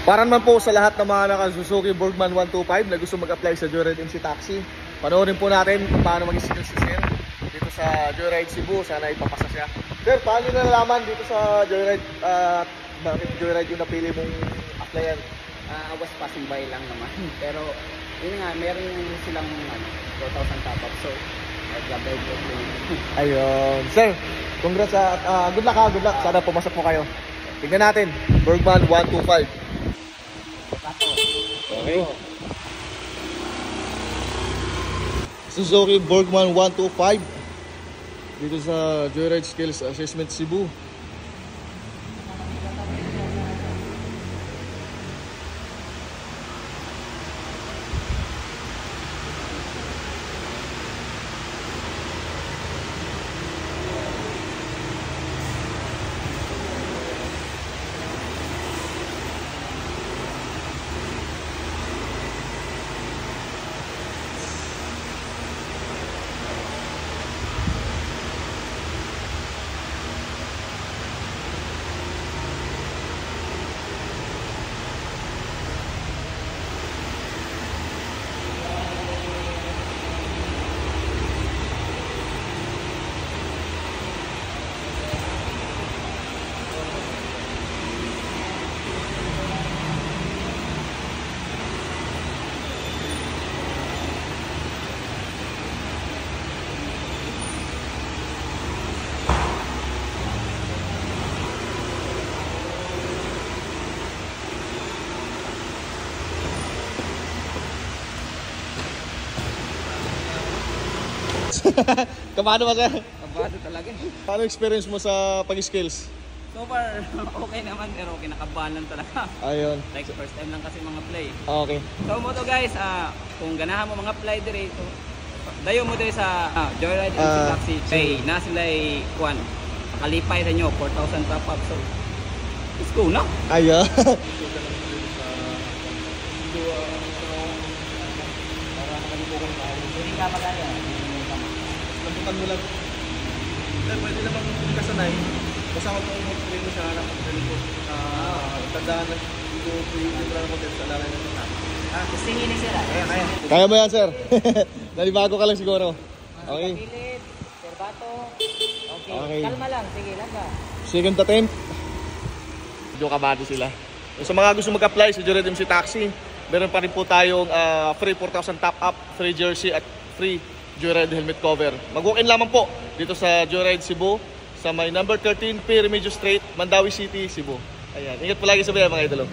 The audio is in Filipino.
Para naman po sa lahat ng mga naka-Suzuki Burgman 125 na gusto mag-apply sa Joyride MC Taxi, panoorin po natin kung paano mag-skills si Sir dito sa Joyride Cebu. Sana ipapasa siya. Sir, paano nyo nalaman dito sa Joyride bakit Joyride yung napili mong applyan? I was passing by lang naman. Pero yun nga, meron silang 4,000 top up. So, nag-apply ko. Ayun. Sir, congrats. Good luck ha, good luck. Sana pumasok po kayo. Tignan natin, Burgman 125. Okay. Suzuki Burgman 125 dito sa Joyride Skills Assessment Cebu. Kamano ba, sir? Kabado talaga. Paano experience mo sa pag-skills? So far, okay naman, pero kinakabahan lang talaga. Ayun. Like first time lang kasi mga play. Okay. So mo to guys, kung ganahan mo mga play dire, so, dayo mo dire sa Joyride MC Taxi. Kay na sila ay kuan. Makalipay sa inyo 4,000 top up. So, let's go na. Ayun. Hindi ka magaya. Labutan mo lang. Sir, pwede namang kasanay. Basta ako kung mag-play mo sa harap ng ko. Tandaan na dito yung drama mo sa lalay ng mga. Kusingin ni sila. Kaya. Kaya mo yan, sir. Nalibago ka lang siguro. Okay. Pilit, serbato. Okay. Okay. Kalma lang, sige lang ba. Second attempt. Medyo kabado sila. Sa mga gusto mag-apply sa Joyride MC Taxi, meron pa rin po tayong free 4,000 top up, free jersey at free Joyride helmet cover. Mag-walk-in lamang po dito sa Joyride Cebu sa may number 13 P. Remedios Street, Mandawi City, Cebu. Ayan. Ingat po lagi sa biyahe mga idolo.